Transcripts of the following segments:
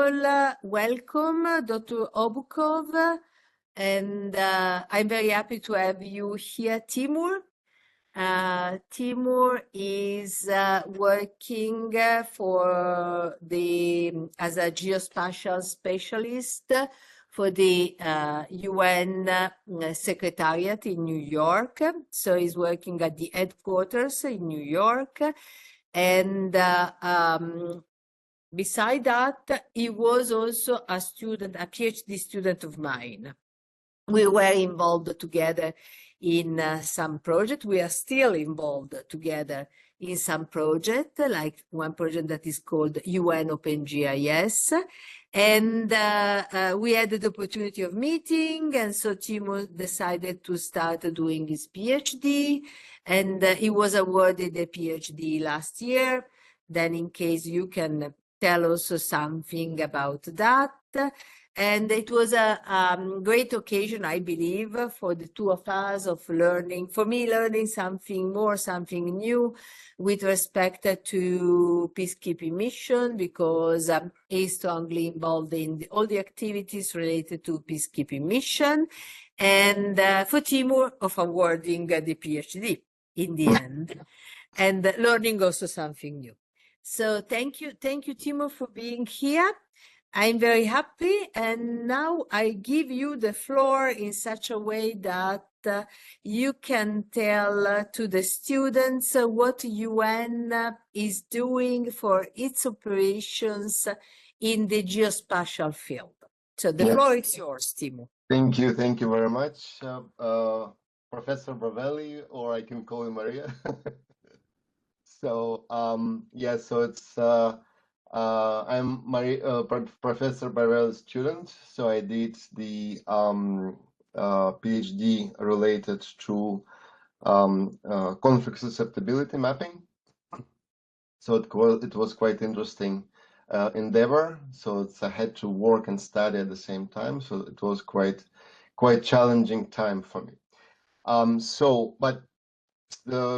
all, welcome, Dr. Obukhov, and I'm very happy to have you here, Timur. Timur is working as a geospatial specialist for the UN Secretariat in New York. So he's working at the headquarters in New York. And beside that, he was also a PhD student of mine. We were involved together in some project. We are still involved together in some project, like one project that is called UN OpenGIS. And we had the opportunity of meeting, and so Timur decided to start doing his PhD, and he was awarded a PhD last year. Then in case you can tell also something about that. And it was a great occasion, I believe, for the two of us of learning, for me learning something more, something new with respect to peacekeeping mission, because he's strongly involved in all the activities related to peacekeeping mission, and for Timur of awarding the PhD in the end, and learning also something new. So thank you, Timur, for being here. I'm very happy, and now I give you the floor in such a way that you can tell to the students what UN is doing for its operations in the geospatial field. So the floor is yours, Timur. Thank you very much, Professor Bravelli, or I can call you Maria. So so it's I'm Professor Bravelli's student. So I did the PhD related to conflict susceptibility mapping. So it was quite interesting endeavor. So I had to work and study at the same time. So it was quite challenging time for me. But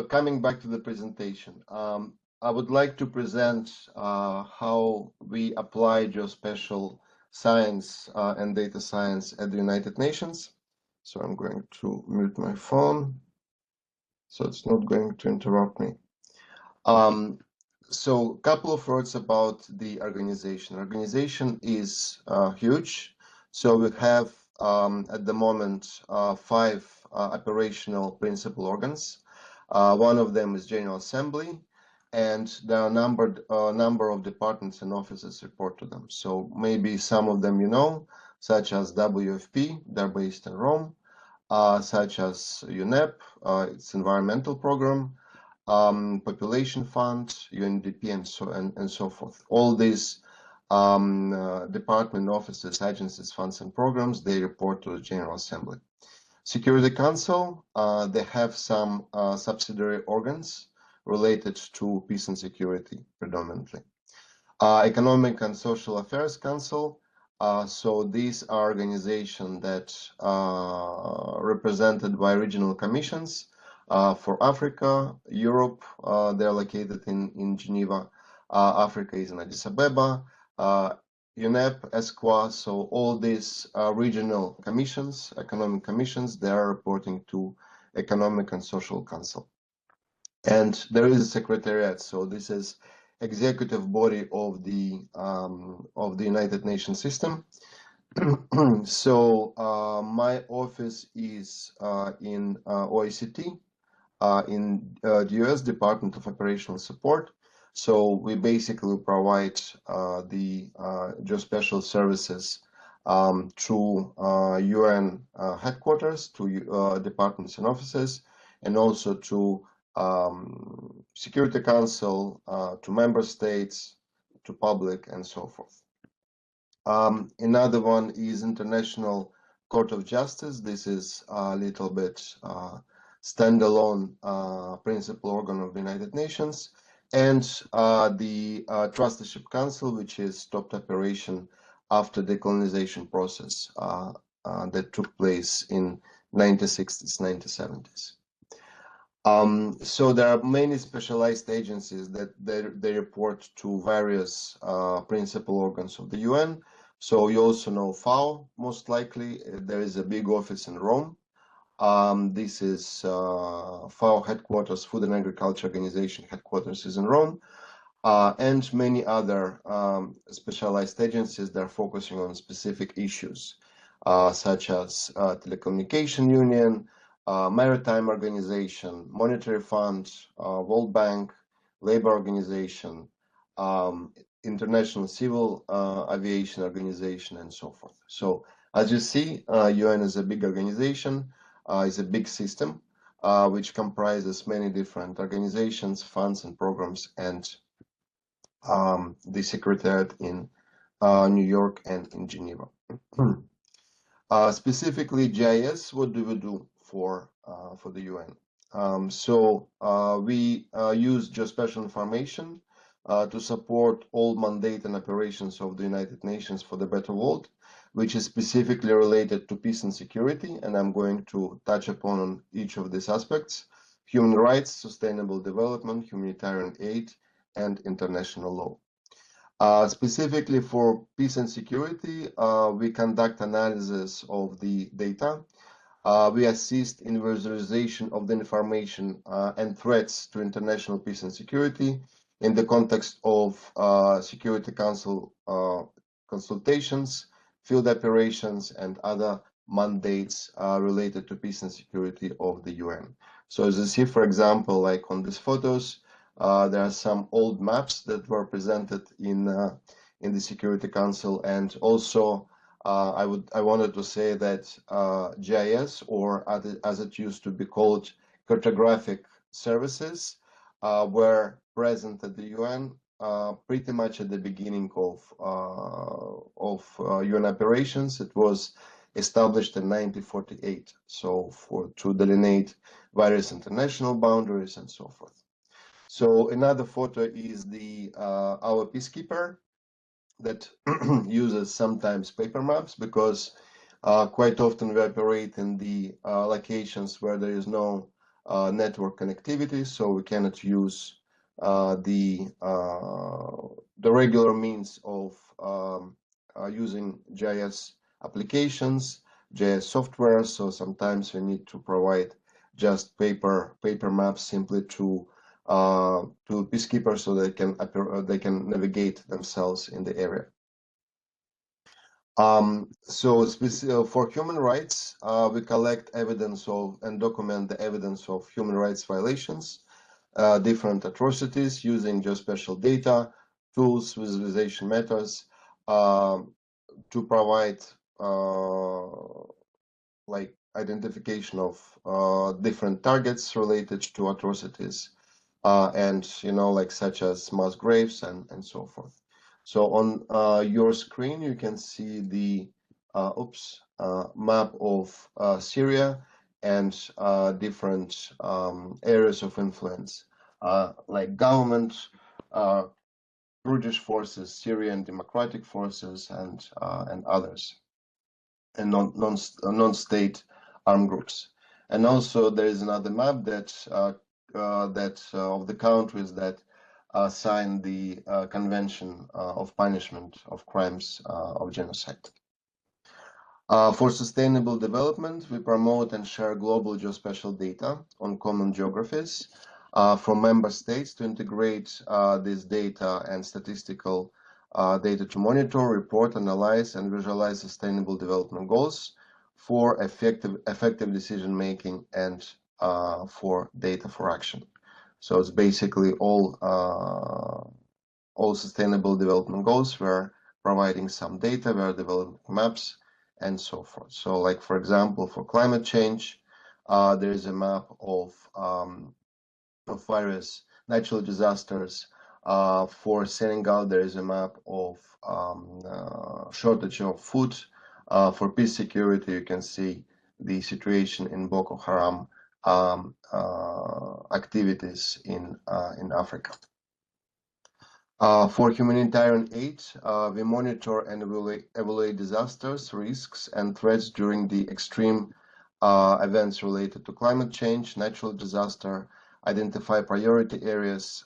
coming back to the presentation, I would like to present how we apply geospatial science and data science at the United Nations. So I'm going to mute my phone so it's not going to interrupt me. So a couple of words about the organization. Organization is huge. So we have at the moment 5 operational principal organs. One of them is General Assembly, and there are a number of departments and offices report to them. So maybe some of them you know, such as WFP, they're based in Rome, such as UNEP, its environmental program, Population Fund, UNDP, and so forth. All these department offices, agencies, funds, and programs, they report to the General Assembly. Security Council, they have some subsidiary organs related to peace and security predominantly. Economic and Social Affairs Council, so these are organizations that are represented by regional commissions for Africa, Europe, they're located in Geneva, Africa is in Addis Abeba, UNEP, ESQA, so all these regional commissions, economic commissions, they are reporting to Economic and Social Council. And there is a secretariat, so this is executive body of the United Nations system. So my office is in OICT, in the US Department of Operational Support. So we basically provide the geospatial services to UN headquarters, to departments and offices, and also to Security Council, to member states, to public, and so forth. Another one is International Court of Justice. This is a little bit standalone principal organ of the United Nations, and the Trusteeship Council, which is stopped operation after decolonization process that took place in 1960s, 1970s. So there are many specialized agencies that they report to various principal organs of the UN. So you also know FAO, most likely. There is a big office in Rome. This is FAO headquarters, Food and Agriculture Organization headquarters is in Rome, and many other specialized agencies that are focusing on specific issues, such as Telecommunication Union, Maritime Organization, Monetary Fund, World Bank, Labor Organization, International Civil Aviation Organization, and so forth. So as you see, UN is a big organization, is a big system, which comprises many different organizations, funds, and programs, and the Secretariat in New York and in Geneva. Specifically, GIS, what do we do for the UN? We use geospatial information to support all mandate and operations of the United Nations for the Better World, which is specifically related to peace and security, and I'm going to touch upon each of these aspects: human rights, sustainable development, humanitarian aid, and international law. Specifically for peace and security, we conduct analysis of the data. We assist in visualization of the information and threats to international peace and security in the context of Security Council consultations, field operations, and other mandates related to peace and security of the UN. So as you see, for example, like on these photos, there are some old maps that were presented in the Security Council, and also I wanted to say that GIS, or as it used to be called, cartographic services, were present at the UN pretty much at the beginning of UN operations. It was established in 1948, so to delineate various international boundaries and so forth. So another photo is our peacekeeper that uses sometimes paper maps, because quite often we operate in the locations where there is no network connectivity, so we cannot use the regular means of using GIS applications, GIS software. So sometimes we need to provide just paper maps simply to peacekeepers so they can navigate themselves in the area. For human rights, we collect evidence of and document the evidence of human rights violations, different atrocities using geospatial data, tools, visualization methods to provide like identification of different targets related to atrocities, and like such as mass graves and so forth. So on your screen you can see the map of Syria and different areas of influence, like government, Kurdish forces, Syrian democratic forces, and others, and non-state armed groups. And also there is another map that of the countries that signed the Convention of Punishment of Crimes of Genocide. For sustainable development, we promote and share global geospatial data on common geographies from member states to integrate this data and statistical data to monitor, report, analyze, and visualize sustainable development goals for effective decision making and for data for action. So it's basically all sustainable development goals. We're providing some data, we're developing maps, and so forth. So, like for example, for climate change, there is a map of various natural disasters. For Senegal, there is a map of shortage of food. For peace security, you can see the situation in Boko Haram activities in Africa. For humanitarian aid, we monitor and evaluate disasters, risks, and threats during the extreme events related to climate change, natural disaster, identify priority areas,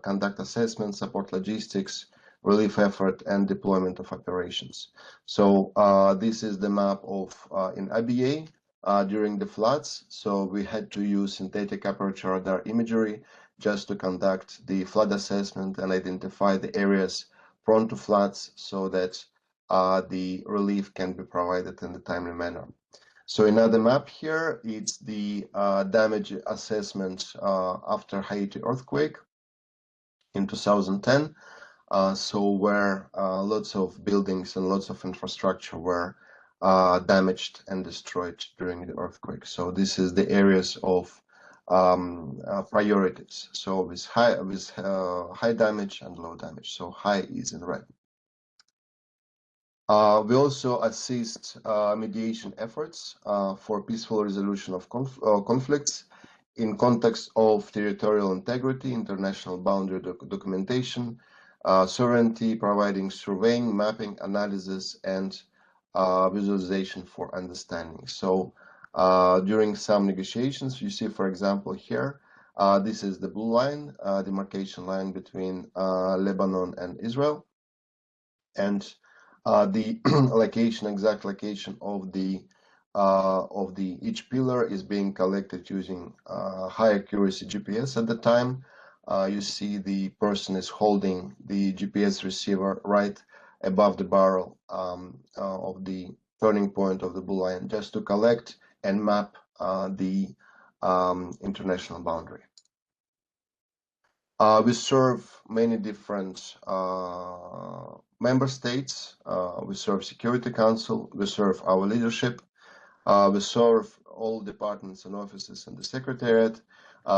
conduct assessments, support logistics, relief effort, and deployment of operations. So this is the map of in IBA during the floods. So we had to use synthetic aperture radar imagery just to conduct the flood assessment and identify the areas prone to floods so that the relief can be provided in a timely manner. So another map here, it's the damage assessment after Haiti earthquake in 2010. So where lots of buildings and lots of infrastructure were damaged and destroyed during the earthquake. So this is the areas of priorities. So with high damage and low damage. So high is in red. We also assist mediation efforts for peaceful resolution of conflicts in context of territorial integrity, international boundary documentation, sovereignty, providing surveying, mapping, analysis, and visualization for understanding. So during some negotiations, you see, for example, here, this is the blue line, demarcation line between Lebanon and Israel. And the exact location of the each pillar is being collected using high accuracy GPS. At the time, you see the person is holding the GPS receiver right above the barrel of the turning point of the blue line, just to collect and map the international boundary. We serve many different member states. We serve Security Council. We serve our leadership. We serve all departments and offices in the Secretariat.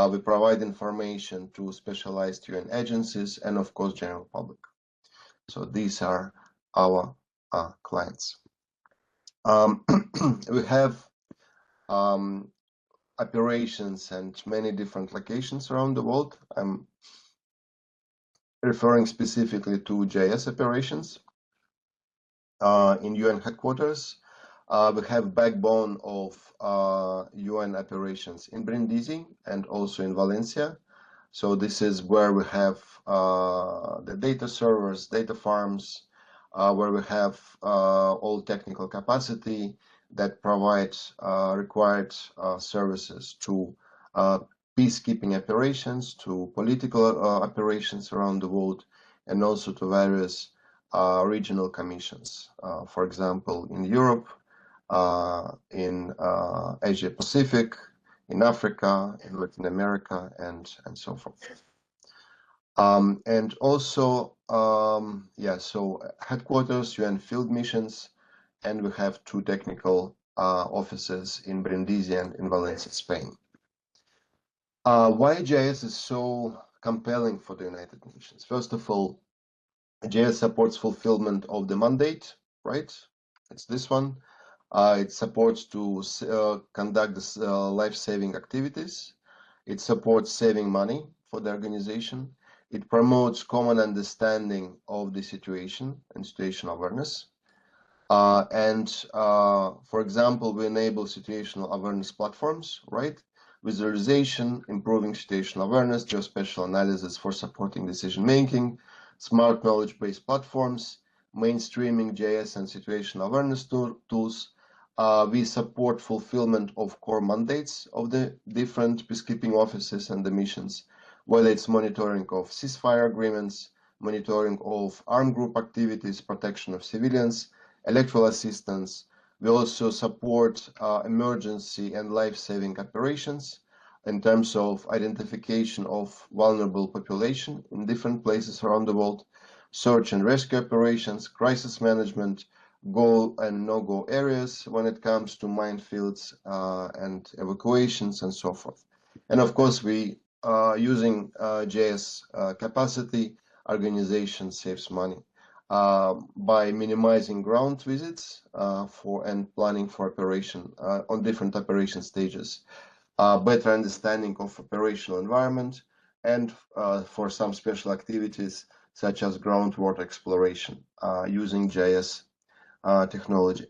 We provide information to specialized UN agencies and, of course, general public. So these are our clients. We have operations and many different locations around the world. I'm referring specifically to GIS operations in UN headquarters. We have backbone of UN operations in Brindisi and also in Valencia. So this is where we have the data servers, data farms, where we have all technical capacity that provides required services to peacekeeping operations, to political operations around the world, and also to various regional commissions. For example, in Europe, in Asia Pacific, in Africa, in Latin America, and so forth. And also, so headquarters, UN field missions, and we have two technical offices in Brindisi and in Valencia, Spain. Why GIS is so compelling for the United Nations? First of all, GIS supports fulfillment of the mandate, right? It's this one. It supports to conduct this, life-saving activities. It supports saving money for the organization. It promotes common understanding of the situation and situation awareness. For example, we enable situational awareness platforms, right? Visualization, improving situational awareness, geospatial analysis for supporting decision-making, smart knowledge-based platforms, mainstreaming GIS and situational awareness tools. We support fulfillment of core mandates of the different peacekeeping offices and the missions, whether it's monitoring of ceasefire agreements, monitoring of armed group activities, protection of civilians, electoral assistance. We also support emergency and life-saving operations in terms of identification of vulnerable population in different places around the world, search and rescue operations, crisis management, go and no-go areas when it comes to minefields and evacuations and so forth. And of course, we using GIS capacity, organization saves money by minimizing ground visits and planning for operation on different operation stages, better understanding of operational environment, and for some special activities such as groundwater exploration using GIS technology.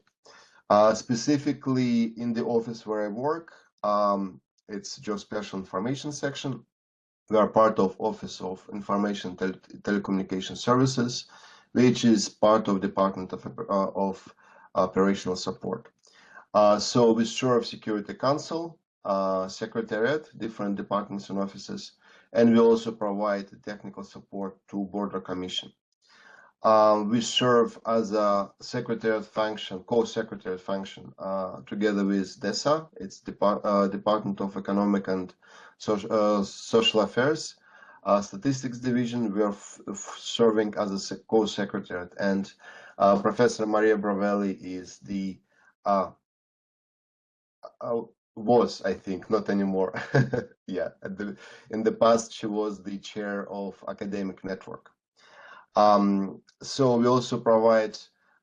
Specifically in the office where I work, it's Geospatial Information section. We are part of Office of Information Telecommunication Services, which is part of Department of Operational Support. So we serve Security Council, Secretariat, different departments and offices, and we also provide technical support to Border Commission. We serve as a secretariat function, co-secretariat function, together with DESA, it's Department of Economic and Social Affairs, Statistics Division. We are serving as a co-secretariat, and Professor Maria Bravelli is the was, I think, not anymore. Yeah, in the past, she was the chair of Academic Network. So we also provide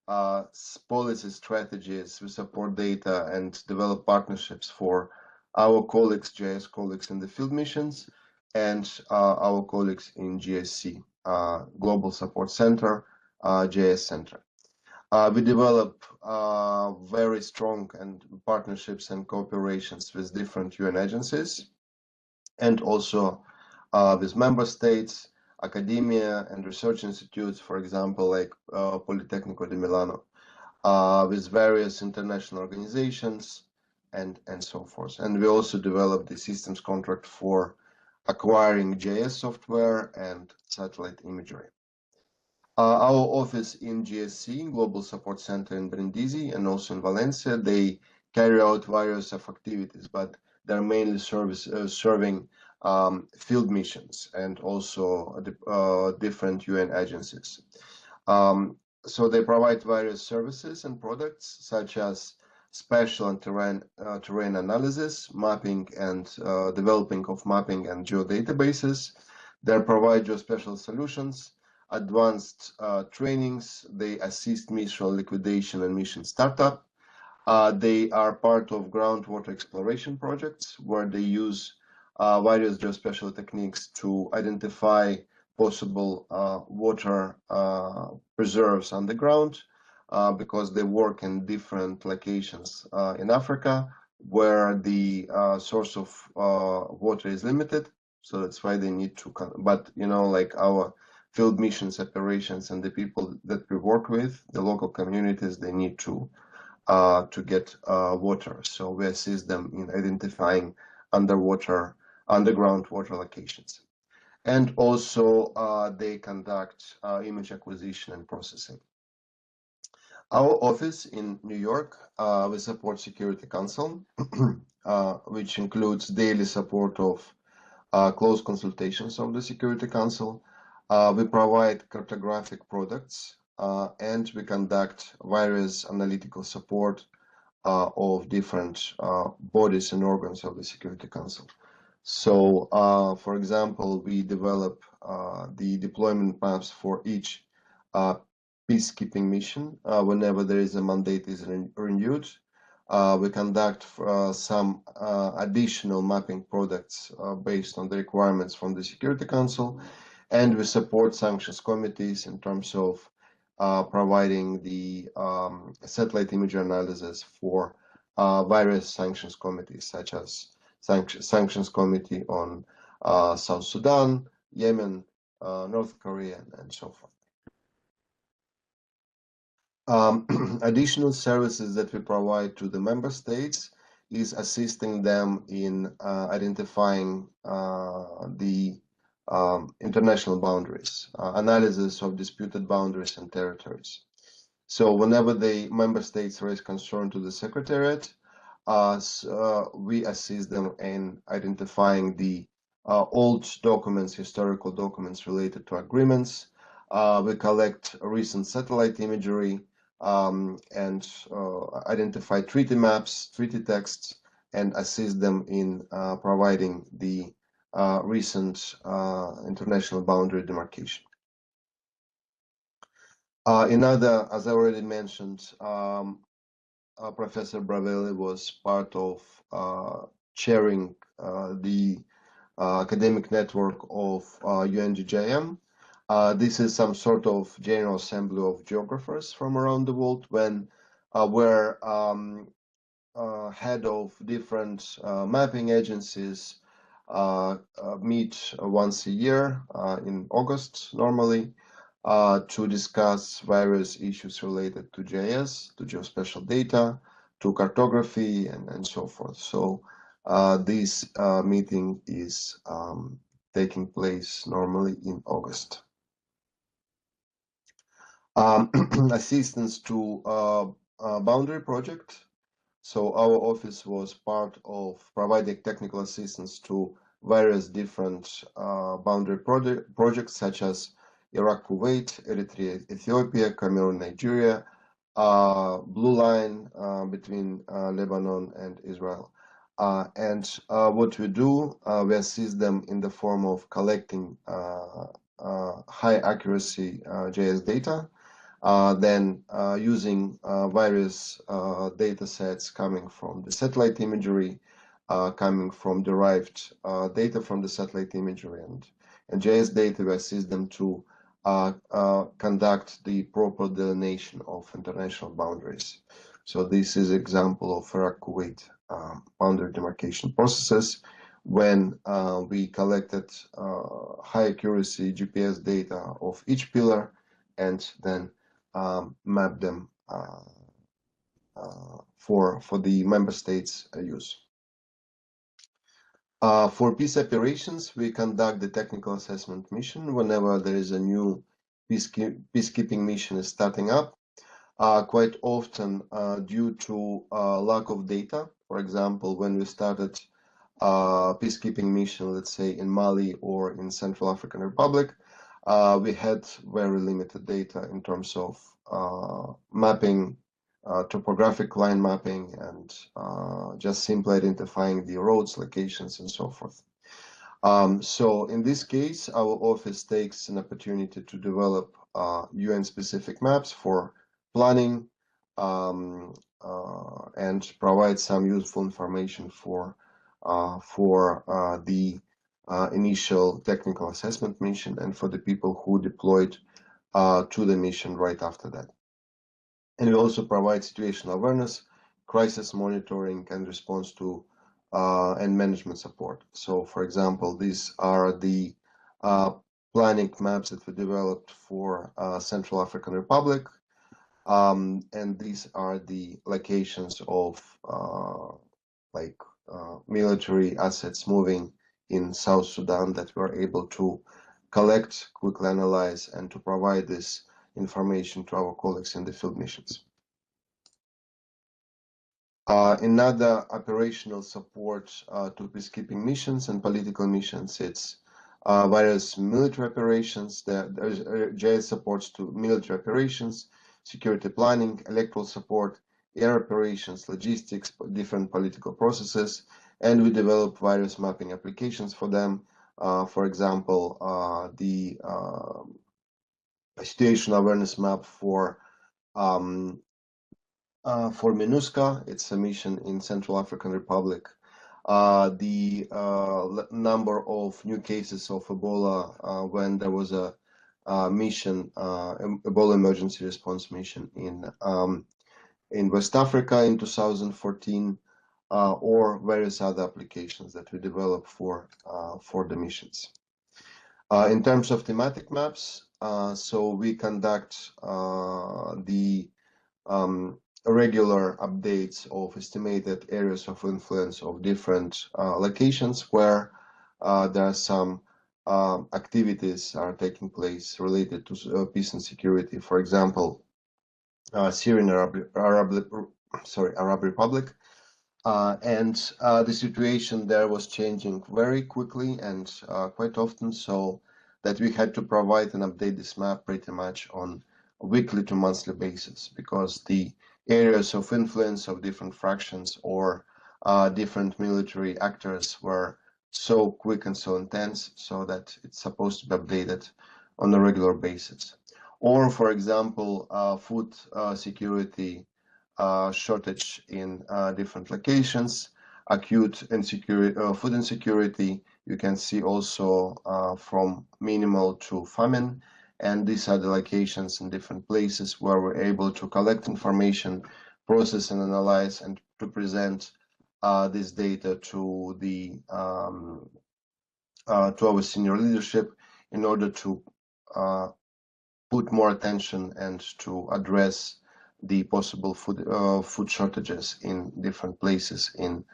policy strategies, we support data and develop partnerships for our colleagues, GIS colleagues in the field missions, and our colleagues in GSC, Global Support Center, GIS Center. We develop very strong partnerships and cooperations with different UN agencies, and also with member states, academia and research institutes, for example, like Politecnico di Milano, with various international organizations and so forth. And we also developed the systems contract for acquiring GIS software and satellite imagery. Our office in GSC, Global Support Center in Brindisi, and also in Valencia, they carry out various of activities, but they're mainly serving field missions and also different UN agencies. So they provide various services and products such as spatial and terrain analysis, mapping and developing of mapping and geodatabases. They provide geospatial solutions, advanced trainings. They assist mission liquidation and mission startup. They are part of groundwater exploration projects where they use various geospatial techniques to identify possible water preserves underground, because they work in different locations in Africa where the source of water is limited. So that's why they need to, but like our field missions operations and the people that we work with, the local communities, they need to get water. So we assist them in identifying underground water locations. And also they conduct image acquisition and processing. Our office in New York, we support Security Council, which includes daily support of close consultations of the Security Council. We provide cartographic products, and we conduct various analytical support of different bodies and organs of the Security Council. So, for example, we develop the deployment maps for each peacekeeping mission whenever there is a mandate is renewed. We conduct some additional mapping products based on the requirements from the Security Council, and we support sanctions committees in terms of providing the satellite imagery analysis for various sanctions committees, such as sanctions committee on South Sudan, Yemen, North Korea, and so forth. Additional services that we provide to the member states is assisting them in identifying the international boundaries, analysis of disputed boundaries and territories. So whenever the member states raise concern to the Secretariat, we assist them in identifying the old documents, historical documents related to agreements. We collect recent satellite imagery and identify treaty maps, treaty texts, and assist them in providing the recent international boundary demarcation. As I already mentioned, Professor Bravelli was part of chairing the academic network of UNGJM. This is some sort of general assembly of geographers from around the world. When where head of different mapping agencies meet once a year in August normally to discuss various issues related to GIS, to geospatial data, to cartography, and so forth. So this meeting is taking place normally in August. Assistance to boundary project. So our office was part of providing technical assistance to various different boundary projects such as Iraq, Kuwait, Eritrea, Ethiopia, Cameroon, Nigeria, blue line between Lebanon and Israel. And what we do, we assist them in the form of collecting high accuracy GIS data, then using various data sets coming from the satellite imagery, coming from derived data from the satellite imagery and GIS data, we assist them to conduct the proper delineation of international boundaries. So this is an example of Iraq-Kuwait boundary demarcation processes when we collected high accuracy GPS data of each pillar and then map them for the member states' use. For peace operations, we conduct the technical assessment mission whenever there is a new peacekeeping mission is starting up. Quite often, due to lack of data, for example, when we started peacekeeping mission, let's say in Mali or in Central African Republic, we had very limited data in terms of mapping, topographic line mapping, and just simply identifying the roads, locations, and so forth. So in this case, our office takes an opportunity to develop UN-specific maps for planning and provide some useful information for the initial technical assessment mission and for the people who deployed to the mission right after that. And we also provide situational awareness, crisis monitoring, and response to and management support. So, for example, these are the planning maps that we developed for Central African Republic, and these are the locations of military assets moving in South Sudan that we're able to collect, quickly analyze, and to provide this information to our colleagues in the field missions. Another operational support to peacekeeping missions and political missions, it's various military operations. There's GIS supports to military operations, security planning, electoral support, air operations, logistics, different political processes, and we develop various mapping applications for them. For example, the situational awareness map for MINUSCA, it's a mission in Central African Republic. The number of new cases of Ebola when there was a mission, Ebola emergency response mission in West Africa in 2014, or various other applications that we develop for the missions. In terms of thematic maps, so we conduct the regular updates of estimated areas of influence of different locations where there are some activities are taking place related to peace and security. For example, Syrian Arab Republic, and the situation there was changing very quickly and quite often, so that we had to provide and update this map pretty much on a weekly to monthly basis, because the areas of influence of different fractions or different military actors were so quick and so intense, so that it's supposed to be updated on a regular basis. Or, for example, food security shortage in different locations, acute food insecurity. You can see also from minimal to famine. And these are the locations in different places where we're able to collect information, process and analyze and to present this data to our senior leadership in order to put more attention and to address the possible food shortages in different places in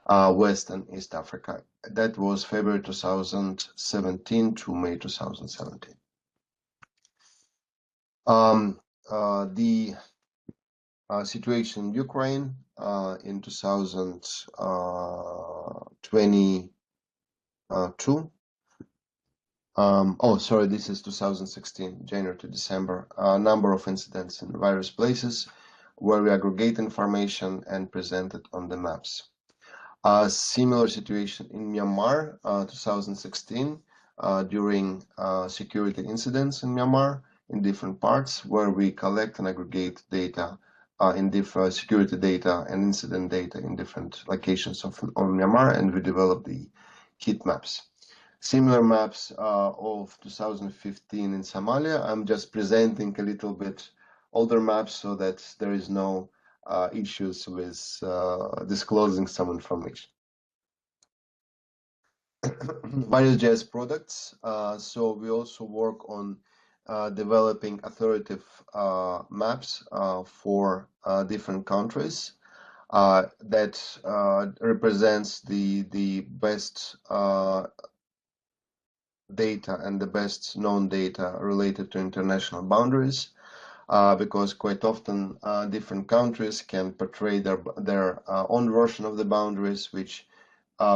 West and East Africa. That was February 2017 to May 2017. The situation in Ukraine in 2022. This is 2016, January to December. A number of incidents in various places where we aggregate information and present it on the maps. A similar situation in Myanmar, 2016, during security incidents in Myanmar in different parts, where we collect and aggregate data in different security data and incident data in different locations of Myanmar, and we develop the heat maps. Similar maps of 2015 in Somalia. I'm just presenting a little bit older maps so that there is no issues with disclosing some information. Various GIS products. So we also work on developing authoritative maps for different countries that represents the best data and the best known data related to international boundaries, because quite often different countries can portray their own version of the boundaries, which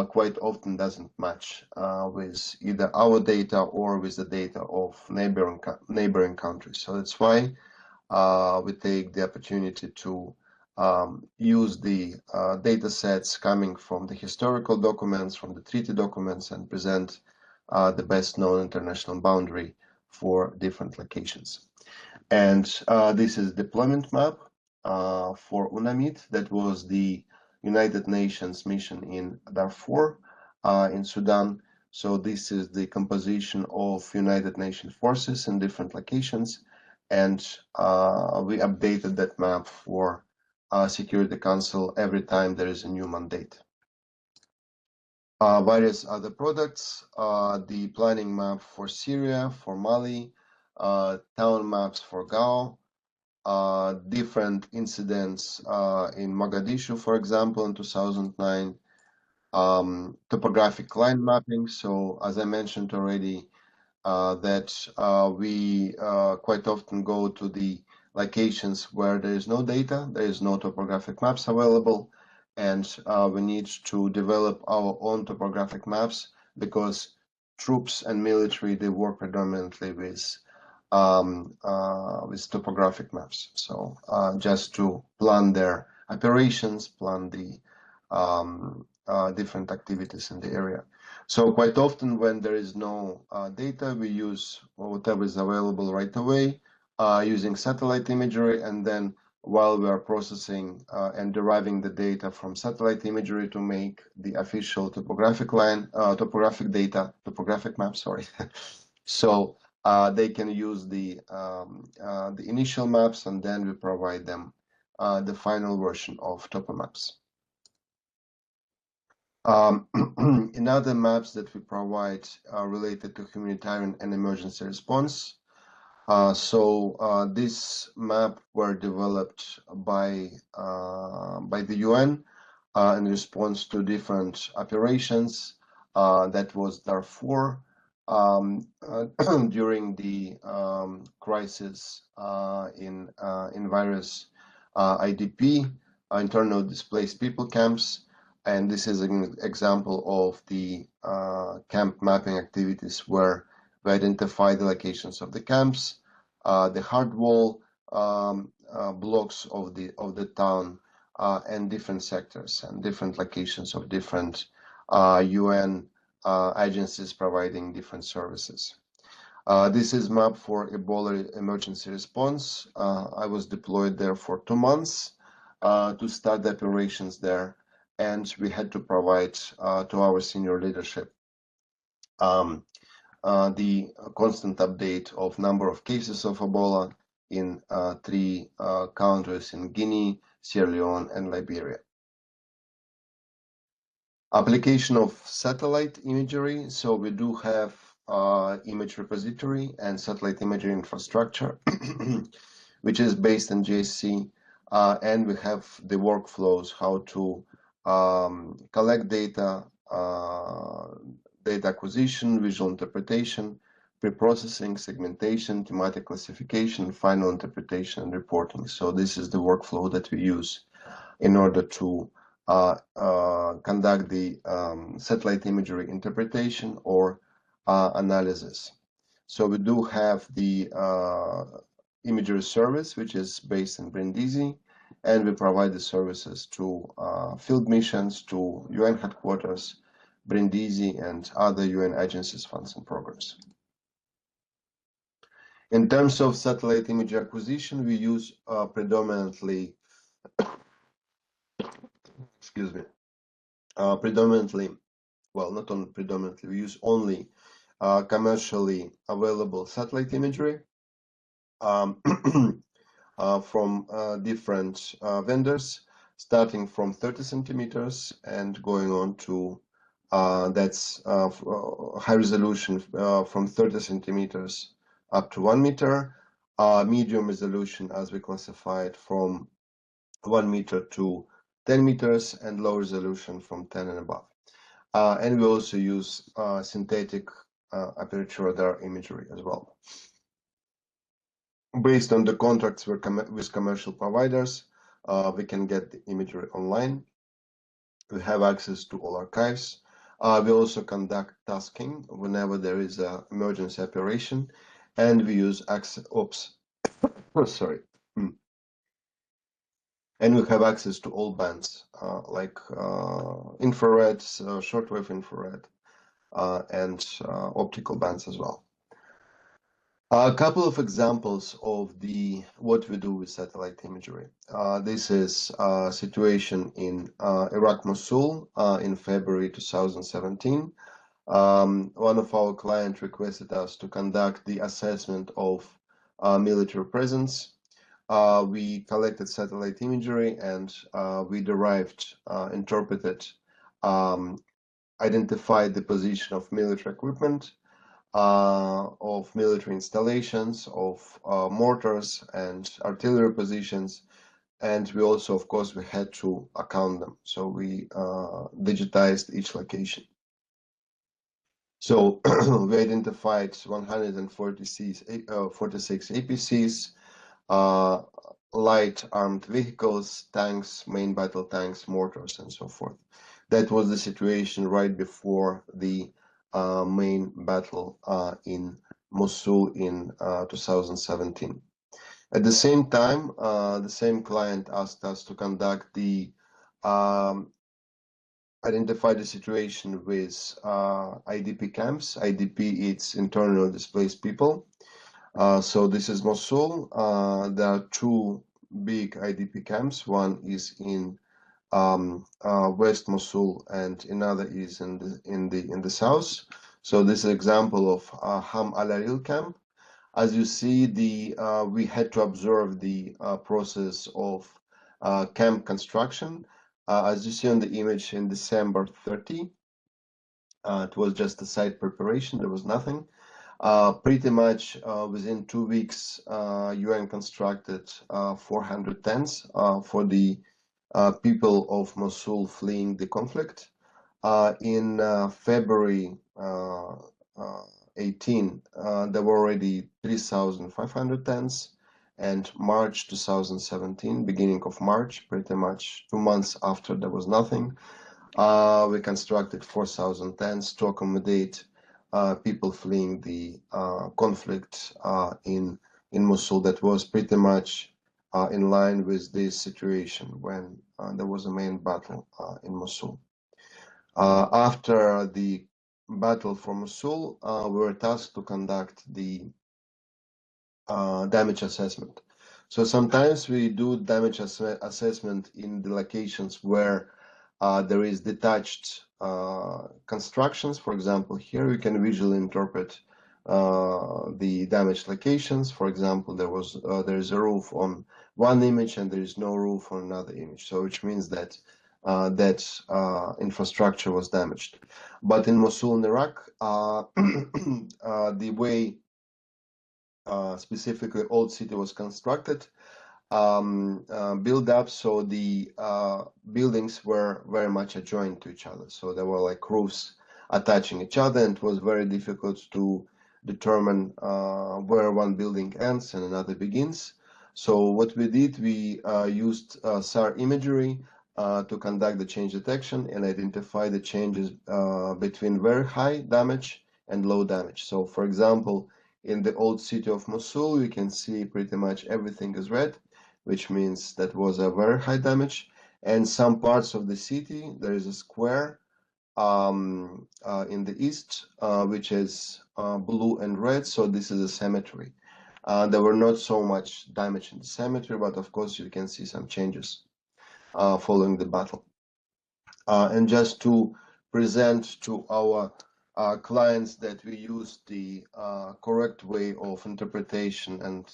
quite often doesn't match with either our data or with the data of neighboring countries. So that's why we take the opportunity to use the data sets coming from the historical documents, from the treaty documents, and present the best known international boundary for different locations. And this is deployment map for UNAMID. That was the United Nations mission in Darfur in Sudan. So this is the composition of United Nations forces in different locations, and we updated that map for Security Council every time there is a new mandate. Various other products, the planning map for Syria, for Mali, town maps for Gao, different incidents in Mogadishu, for example, in 2009, topographic line mapping. So as I mentioned already, that we quite often go to the locations where there is no data, there is no topographic maps available, and we need to develop our own topographic maps, because troops and military, they work predominantly with topographic maps. So just to plan their operations, plan the different activities in the area. So quite often when there is no data, we use whatever is available right away using satellite imagery, and then while we are processing and deriving the data from satellite imagery to make the official topographic map, sorry. So they can use the initial maps, and then we provide them the final version of topomaps. In other maps that we provide are related to humanitarian and emergency response. This map were developed by the UN in response to different operations. That was Darfur during the crisis in various IDP, internal displaced people camps. And this is an example of the camp mapping activities where we identify the locations of the camps, the hard wall blocks of the town, and different sectors and different locations of different UN agencies providing different services. This is map for Ebola emergency response. I was deployed there for 2 months to start the operations there, and we had to provide to our senior leadership the constant update of number of cases of Ebola in 3 countries in Guinea, Sierra Leone, and Liberia. Application of satellite imagery. So we do have image repository and satellite imagery infrastructure, which is based on GSC, and we have the workflows, how to collect data, data acquisition, visual interpretation, pre-processing, segmentation, thematic classification, final interpretation, and reporting. So this is the workflow that we use in order to conduct the satellite imagery interpretation or analysis. So we do have the imagery service, which is based in Brindisi, and we provide the services to field missions, to UN headquarters, Brindisi, and other UN agencies, funds, and programs. In terms of satellite image acquisition, we use predominantly, excuse me, predominantly, well, not only predominantly, we use only commercially available satellite imagery from different vendors, starting from 30 centimeters and going on to that's high resolution from 30 centimeters up to 1 meter, medium resolution as we classified from 1 meter to 10 meters, and low resolution from 10 and above. And we also use synthetic aperture radar imagery as well. Based on the contracts with commercial providers, we can get the imagery online. We have access to all archives. We also conduct tasking whenever there is an emergency operation, and we use ops. Oh, sorry. And we have access to all bands, like infrared, shortwave infrared, and optical bands as well. A couple of examples of what we do with satellite imagery. This is a situation in Iraq, Mosul, in February 2017. One of our clients requested us to conduct the assessment of military presence. We collected satellite imagery, and we derived, interpreted, identified the position of military equipment, of military installations, of mortars and artillery positions, and we also, of course, we had to account them. So we digitized each location. So we identified 146 APCs, light armed vehicles, tanks, main battle tanks, mortars, and so forth. That was the situation right before the main battle in Mosul in 2017. At the same time, the same client asked us to conduct the identify the situation with IDP camps. IDP, it's internal displaced people. So this is Mosul. There are 2 big IDP camps. One is in West Mosul, and another is in the south. So this is an example of Ham Al Aril camp. As you see, we had to observe the process of camp construction. As you see on the image, in December 30, it was just a site preparation. There was nothing. Pretty much within 2 weeks, UN constructed 400 tents for the people of Mosul fleeing the conflict. In February 18, there were already 3,500 tents, and March 2017, beginning of March, pretty much 2 months after there was nothing, we constructed 4,000 tents to accommodate people fleeing the conflict in Mosul. That was pretty much in line with this situation when there was a main battle in Mosul. After the battle for Mosul, we were tasked to conduct the damage assessment. So sometimes we do damage assessment in the locations where there is detached constructions. For example, here we can visually interpret the damaged locations. For example, there is a roof on one image and there is no roof on another image. So which means that infrastructure was damaged. But in Mosul in Iraq, the way specifically old city was constructed, built up, so the buildings were very much adjoined to each other. So there were like roofs attaching each other, and it was very difficult to determine where one building ends and another begins. So what we did, we used SAR imagery to conduct the change detection and identify the changes between very high damage and low damage. So for example, in the old city of Mosul, you can see pretty much everything is red, which means that was a very high damage. And some parts of the city, there is a square in the east, which is blue and red, so this is a cemetery. There were not so much damage in the cemetery, but of course you can see some changes following the battle. And just to present to our clients that we use the correct way of interpretation and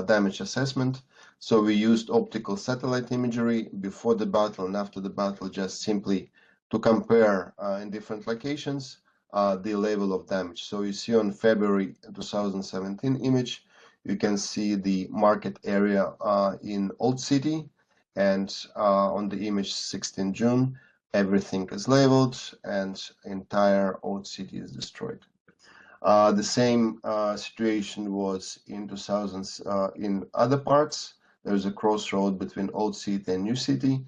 damage assessment. So we used optical satellite imagery before the battle and after the battle, just simply to compare in different locations the level of damage. So you see on February 2017 image, you can see the market area in Old City, and on the image 16 June, everything is labeled and entire old city is destroyed. The same situation was in 2000s in other parts. There's a crossroad between old city and new city,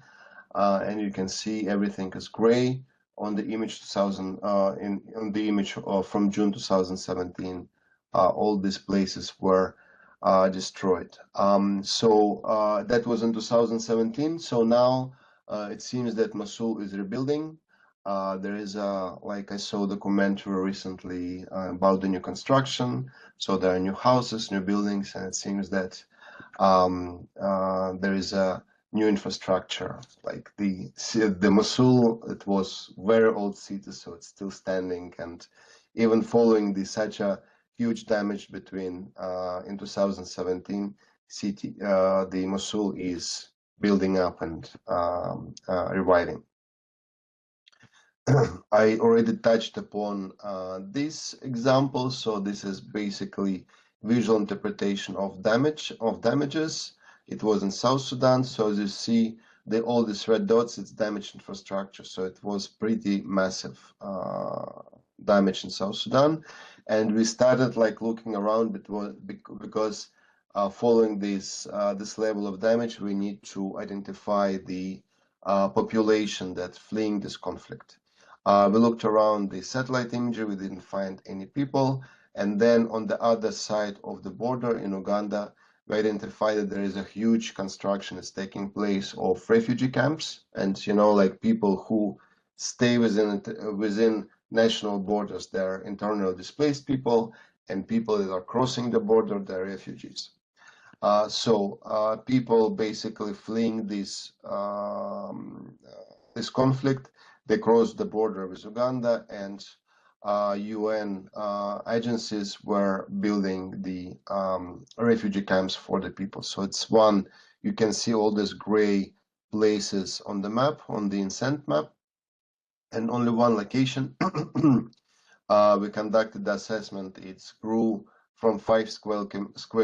and you can see everything is gray on the image 2000 on the image from June 2017. All these places were destroyed. So that was in 2017. So now it seems that Mosul is rebuilding. There is like I saw the documentary recently about the new construction. So there are new houses, new buildings, and it seems that there is a new infrastructure. Like the Mosul, it was very old city, so it's still standing, and even following such a huge damage between in 2017 city, the Mosul is building up and reviving. I already touched upon this example. So this is basically visual interpretation of damages. It was in South Sudan. So as you see, all these red dots, it's damaged infrastructure. So it was pretty massive damage in South Sudan. And we started like looking around because following this level of damage, we need to identify the population that's fleeing this conflict. We looked around the satellite imagery, we didn't find any people. And then on the other side of the border in Uganda, we identified that there is a huge construction that's taking place of refugee camps. And, like people who stay within national borders, they're internally displaced people, and people that are crossing the border, they're refugees. So people basically fleeing this conflict, they crossed the border with Uganda, and UN agencies were building the refugee camps for the people. So it's one, you can see all these gray places on the map, on the INCENT map, and only one location. We conducted the assessment. It grew from 5 square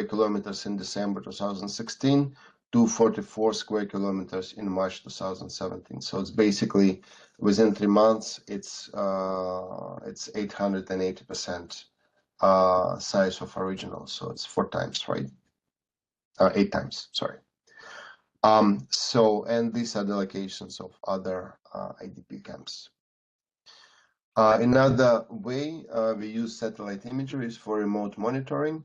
kilometers in December 2016 to 44 square kilometers in March 2017. So it's basically within 3 months, it's 880% size of original. So it's 4 times, right? 8 times, sorry. And these are the locations of other IDP camps. Another way we use satellite imagery is for remote monitoring.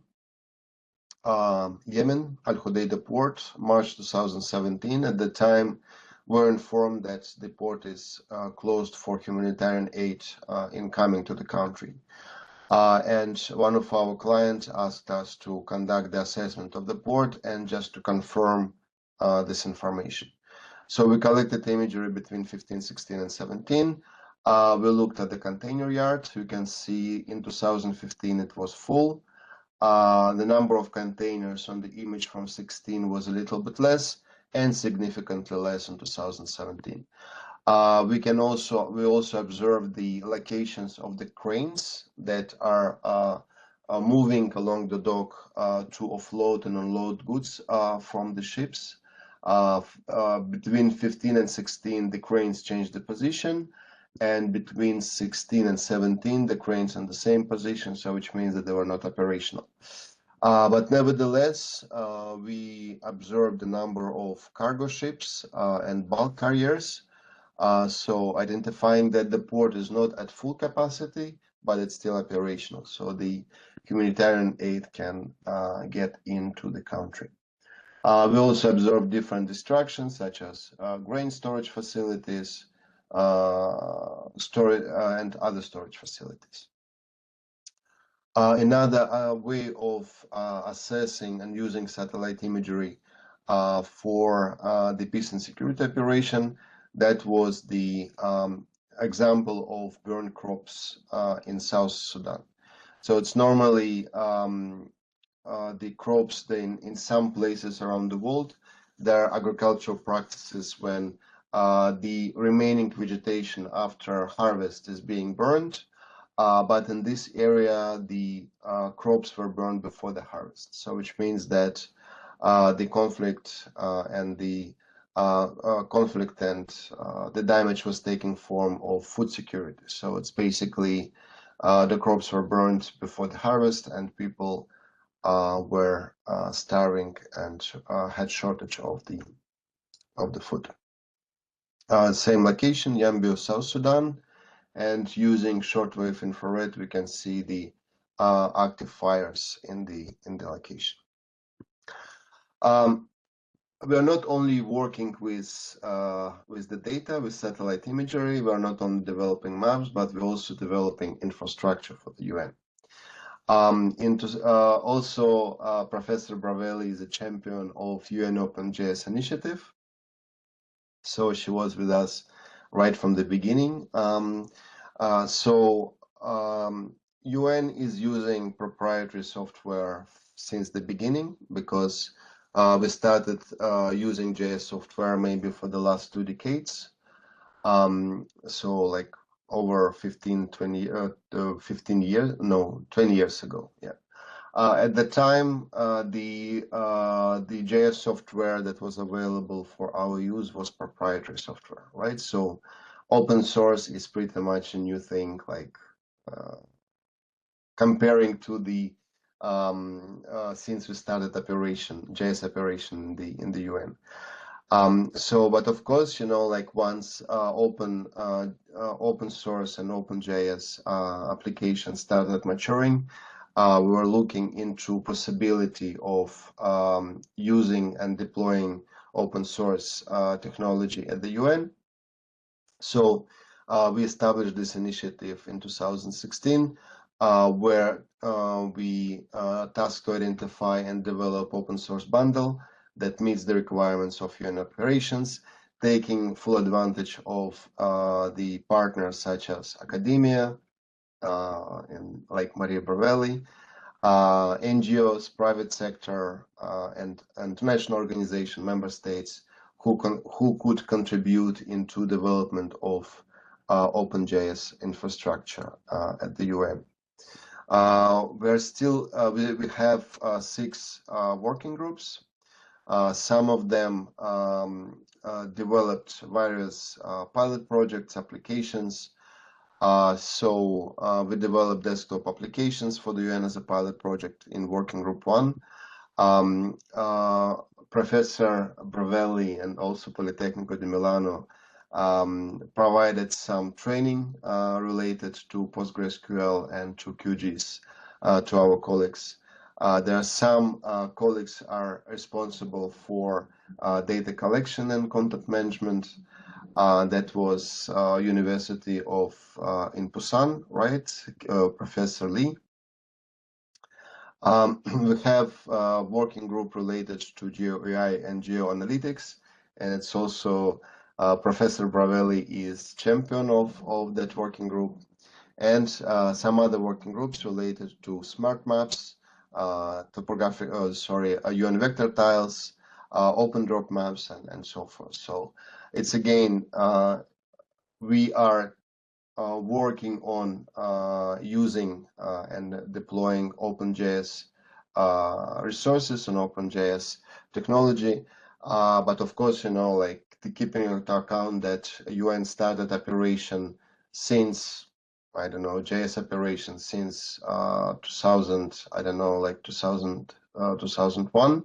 Yemen, Al Hodeida port, March 2017. At the time, we're informed that the port is closed for humanitarian aid incoming to the country. And one of our clients asked us to conduct the assessment of the port and just to confirm this information. So we collected imagery between 15, 16, and 17. We looked at the container yard. You can see in 2015 it was full. The number of containers on the image from 16 was a little bit less and significantly less in 2017. We also observe the locations of the cranes that are moving along the dock to offload and unload goods from the ships. Between 15 and 16, the cranes changed the position, and between 16 and 17, the cranes in the same position, so which means that they were not operational. But nevertheless, we observed the number of cargo ships and bulk carriers. So identifying that the port is not at full capacity, but it's still operational. So the humanitarian aid can get into the country. We also observed different distractions, such as grain storage facilities, and other storage facilities. Another way of assessing and using satellite imagery for the peace and security operation, that was the example of burned crops in South Sudan. So it's normally the crops in some places around the world. There are agricultural practices when the remaining vegetation after harvest is being burned. But in this area, the crops were burned before the harvest. So which means that the conflict and the damage was taking form of food security. So it's basically the crops were burned before the harvest, and people were starving and had shortage of the food. Same location, Yambio, South Sudan, and using shortwave infrared, we can see the active fires in the location. We are not only working with the data, with satellite imagery. We are not only developing maps, but we're also developing infrastructure for the UN. Professor Bravelli is a champion of UN OpenJS initiative. So she was with us right from the beginning. UN is using proprietary software since the beginning, because we started using JS software maybe for the last 2 decades. So like over 20 years ago. Yeah. At the time, the JS software that was available for our use was proprietary software, right? So open source is pretty much a new thing, like comparing to the since we started JS operation in the UN. But of course, like once open source and OpenJS applications started maturing, we were looking into possibility of using and deploying open source technology at the UN. So we established this initiative in 2016, where we tasked to identify and develop open source bundle that meets the requirements of UN operations, taking full advantage of the partners such as academia, and like Maria Bravelli, NGOs, private sector, and international organization, member states who could contribute into development of OpenJS infrastructure at the UN. We have 6 working groups. Some of them developed various pilot projects, applications. We developed desktop applications for the UN as a pilot project in working group 1. Professor Bravelli and also Politecnico di Milano provided some training related to PostgreSQL and to QGIS to our colleagues. There are some colleagues are responsible for data collection and content management. That was University of in Busan, right? Professor Lee. We have a working group related to GeoAI and geoanalytics, and it's also Professor Bravelli is champion of that working group, and some other working groups related to smart maps, topographic, UN vector tiles, open drop maps, and so forth. So it's again, we are working on using and deploying OpenJS resources and OpenJS technology. But of course, like keeping into account that UN started operation since, I don't know, JS operation since 2000, I don't know, like 2001.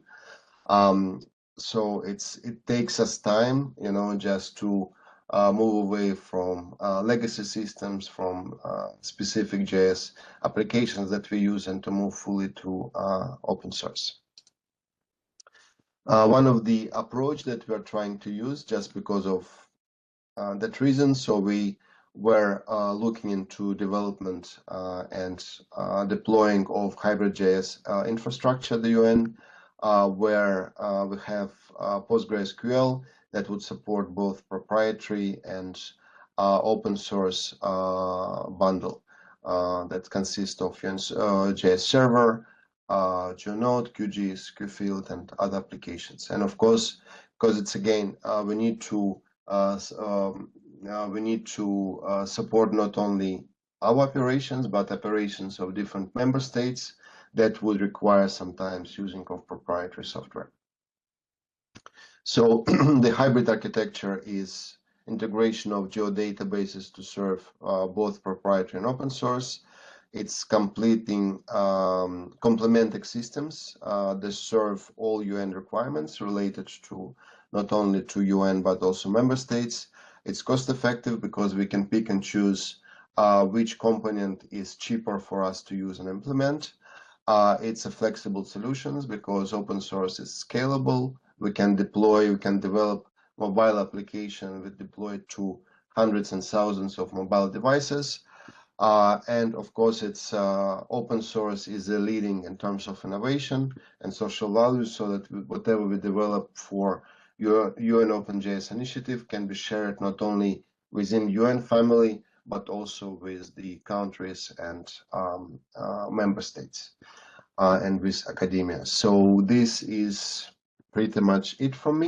So it takes us time, just to move away from legacy systems, from specific JS applications that we use, and to move fully to open source. One of the approach that we are trying to use, just because of that reason, so we were looking into development and deploying of hybrid JS infrastructure at the UN, where we have PostgreSQL that would support both proprietary and open source bundle that consists of JS Server, GeoNode, QGIS, QField, and other applications. And of course, because it's again, we need to support not only our operations, but operations of different member states that would require sometimes using of proprietary software. So the hybrid architecture is integration of geodatabases to serve both proprietary and open source. It's complementing systems that serve all UN requirements related to not only to UN but also member states. It's cost effective because we can pick and choose which component is cheaper for us to use and implement. It's a flexible solutions because open source is scalable. We can deploy, we can develop mobile application. We deploy to hundreds and thousands of mobile devices. And of course, it's open source is a leading in terms of innovation and social values, so that whatever we develop for your UN OpenJS initiative can be shared not only within UN family, but also with the countries and member states and with academia. So this is pretty much it from me.